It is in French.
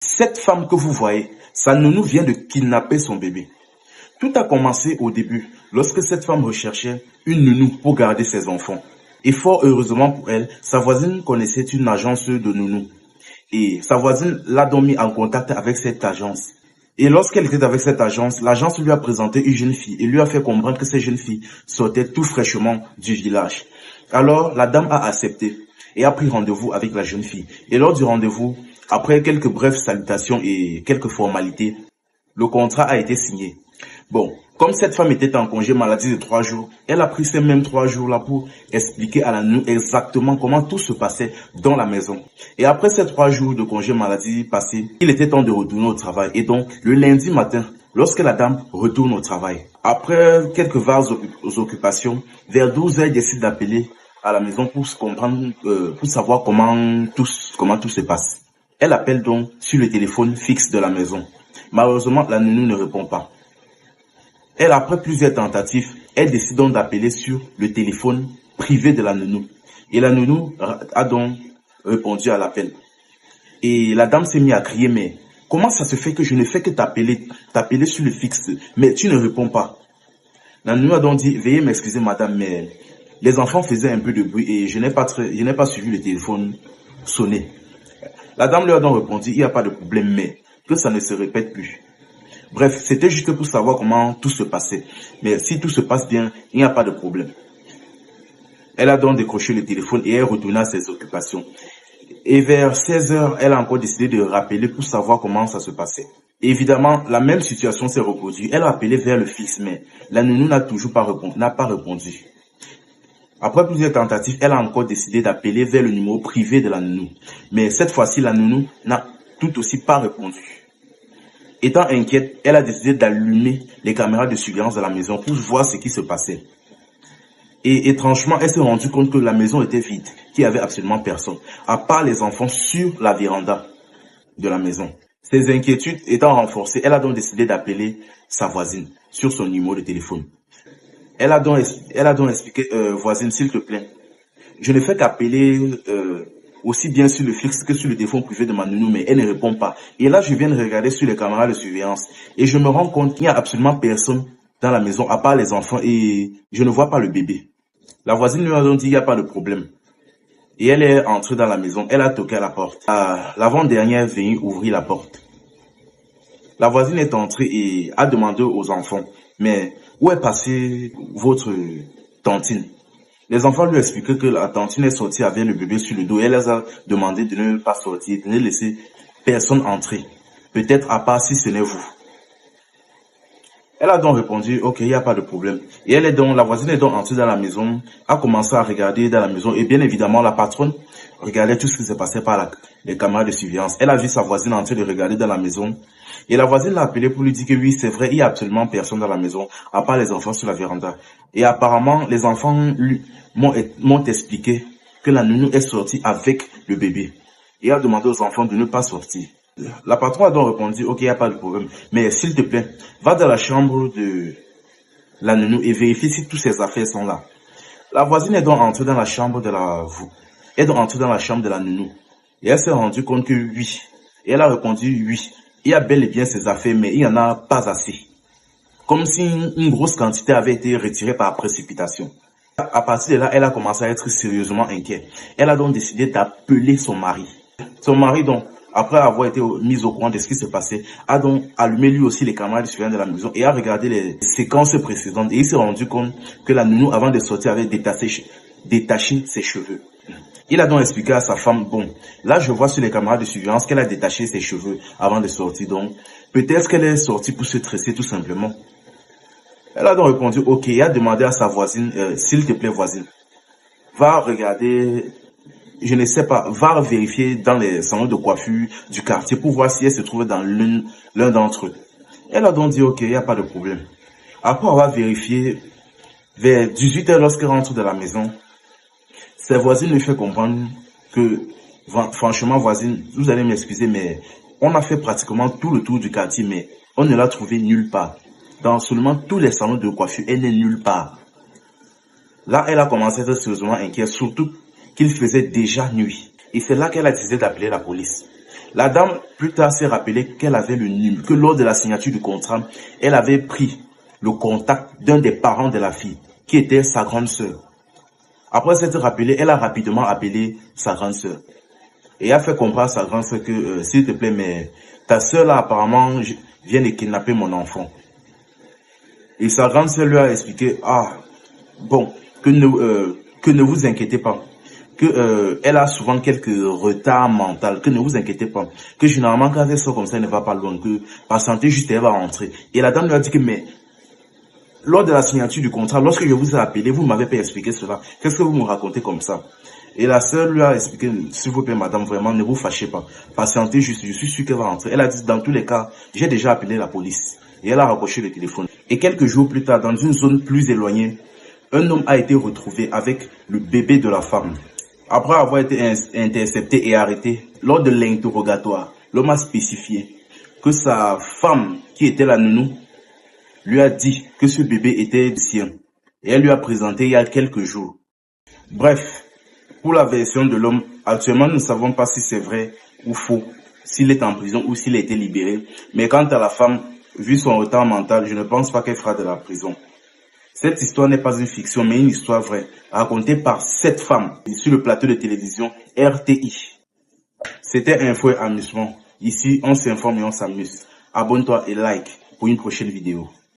Cette femme que vous voyez, sa nounou vient de kidnapper son bébé. Tout a commencé au début, lorsque cette femme recherchait une nounou pour garder ses enfants. Et fort heureusement pour elle, sa voisine connaissait une agence de nounou. Et sa voisine l'a donc mis en contact avec cette agence. Et lorsqu'elle était avec cette agence, l'agence lui a présenté une jeune fille et lui a fait comprendre que cette jeune fille sortait tout fraîchement du village. Alors, la dame a accepté et a pris rendez-vous avec la jeune fille. Et lors du rendez-vous, après quelques brèves salutations et quelques formalités, le contrat a été signé. Bon, comme cette femme était en congé maladie de 3 jours, elle a pris ces mêmes 3 jours-là pour expliquer à la nounou exactement comment tout se passait dans la maison. Et après ces 3 jours de congé maladie passés, il était temps de retourner au travail. Et donc, le lundi matin, lorsque la dame retourne au travail, après quelques vagues occupations, vers 12 heures, elle décide d'appeler à la maison pour comprendre, pour savoir comment tout se passe. Elle appelle donc sur le téléphone fixe de la maison. Malheureusement, la nounou ne répond pas. Elle, après plusieurs tentatives, elle décide donc d'appeler sur le téléphone privé de la nounou. Et la nounou a donc répondu à l'appel. Et la dame s'est mise à crier, mais comment ça se fait que je ne fais que t'appeler sur le fixe, mais tu ne réponds pas? La nounou a donc dit, veuillez m'excuser madame, mais les enfants faisaient un peu de bruit et je n'ai pas suivi le téléphone sonner. La dame lui a donc répondu, il n'y a pas de problème, mais que ça ne se répète plus. Bref, c'était juste pour savoir comment tout se passait. Mais si tout se passe bien, il n'y a pas de problème. Elle a donc décroché le téléphone et est retournée à ses occupations. Et vers 16 heures, elle a encore décidé de rappeler pour savoir comment ça se passait. Et évidemment, la même situation s'est reproduite. Elle a appelé vers le fixe, mais la nounou n'a pas répondu. Après plusieurs tentatives, elle a encore décidé d'appeler vers le numéro privé de la nounou. Mais cette fois-ci, la nounou n'a tout aussi pas répondu. Étant inquiète, elle a décidé d'allumer les caméras de surveillance de la maison pour voir ce qui se passait. Et étrangement, elle s'est rendue compte que la maison était vide, qu'il n'y avait absolument personne, à part les enfants sur la véranda de la maison. Ses inquiétudes étant renforcées, elle a donc décidé d'appeler sa voisine sur son numéro de téléphone. Elle a donc expliqué, voisine, s'il te plaît, je ne fais qu'appeler aussi bien sur le fixe que sur le téléphone privé de ma nounou, mais elle ne répond pas. Et là, je viens de regarder sur les caméras de surveillance et je me rends compte qu'il n'y a absolument personne dans la maison, à part les enfants, et je ne vois pas le bébé. La voisine lui a donc dit, il n'y a pas de problème. Et elle est entrée dans la maison, elle a toqué à la porte. L'avant-dernière est venue ouvrir la porte. La voisine est entrée et a demandé aux enfants, mais où est passée votre tantine? Les enfants lui expliquaient que la tantine est sortie avec le bébé sur le dos et elle les a demandé de ne pas sortir, de ne laisser personne entrer. Peut-être à part si ce n'est vous. Elle a donc répondu, ok, il n'y a pas de problème. Et la voisine est donc entrée dans la maison, a commencé à regarder dans la maison et bien évidemment la patronne regardait tout ce qui se passait par les caméras de surveillance. Elle a vu sa voisine en train de regarder dans la maison et la voisine l'a appelée pour lui dire que oui, c'est vrai, il n'y a absolument personne dans la maison, à part les enfants sur la véranda. Et apparemment, les enfants m'ont expliqué que la nounou est sortie avec le bébé et a demandé aux enfants de ne pas sortir. La patronne a donc répondu, ok, il n'y a pas de problème, mais s'il te plaît, va dans la chambre de la nounou et vérifie si toutes ses affaires sont là. La voisine est donc entrée dans la chambre de la nounou et elle s'est rendue compte que oui. Et elle a répondu oui, il y a bel et bien ses affaires, mais il n'y en a pas assez. Comme si une grosse quantité avait été retirée par précipitation. À partir de là, elle a commencé à être sérieusement inquiète. Elle a donc décidé d'appeler son mari. Son mari donc, après avoir été mis au courant de ce qui se passait, a donc allumé lui aussi les caméras de surveillance de la maison et a regardé les séquences précédentes. Et il s'est rendu compte que la nounou, avant de sortir, avait détaché ses cheveux. Il a donc expliqué à sa femme, bon, là je vois sur les caméras de surveillance qu'elle a détaché ses cheveux avant de sortir. Donc, peut-être qu'elle est sortie pour se tresser tout simplement. Elle a donc répondu, ok, et a demandé à sa voisine, s'il te plaît voisine, va regarder... Je ne sais pas, va vérifier dans les salons de coiffure du quartier pour voir si elle se trouvait dans l'un d'entre eux. Elle a donc dit, ok, il n'y a pas de problème. Après avoir vérifié, vers 18 heures lorsqu'elle rentre de la maison, ses voisines lui fait comprendre que, franchement voisine, vous allez m'excuser, mais on a fait pratiquement tout le tour du quartier, mais on ne l'a trouvée nulle part. Dans seulement tous les salons de coiffure, elle n'est nulle part. Là, elle a commencé à être sérieusement inquiète, surtout qu'il faisait déjà nuit. Et c'est là qu'elle a décidé d'appeler la police. La dame, plus tard, s'est rappelé qu'elle avait le numéro, que lors de la signature du contrat, elle avait pris le contact d'un des parents de la fille, qui était sa grande sœur. Après s'être rappelée, elle a rapidement appelé sa grande sœur. Et a fait comprendre à sa grande sœur que, s'il te plaît, mais ta sœur là, apparemment, vient de kidnapper mon enfant. Et sa grande sœur lui a expliqué, bon, que ne vous inquiétez pas, que elle a souvent quelques retards mentaux, que ne vous inquiétez pas, que généralement quand elle sort comme ça, elle ne va pas loin, que patientez juste, elle va rentrer. Et la dame lui a dit que, mais lors de la signature du contrat, lorsque je vous ai appelé, vous ne m'avez pas expliqué cela. Qu'est-ce que vous me racontez comme ça? Et la sœur lui a expliqué, s'il vous plaît, madame, vraiment, ne vous fâchez pas. Patientez juste, je suis sûr qu'elle va rentrer. Elle a dit, dans tous les cas, j'ai déjà appelé la police. Et elle a raccroché le téléphone. Et quelques jours plus tard, dans une zone plus éloignée, un homme a été retrouvé avec le bébé de la femme. Après avoir été intercepté et arrêté, lors de l'interrogatoire, l'homme a spécifié que sa femme, qui était la nounou, lui a dit que ce bébé était sien. Et elle lui a présenté il y a quelques jours. Bref, pour la version de l'homme, actuellement nous ne savons pas si c'est vrai ou faux, s'il est en prison ou s'il a été libéré. Mais quant à la femme, vu son retard mental, je ne pense pas qu'elle fera de la prison. Cette histoire n'est pas une fiction, mais une histoire vraie, racontée par cette femme sur le plateau de télévision RTI. C'était Info et Amusement. Ici, on s'informe et on s'amuse. Abonne-toi et like pour une prochaine vidéo.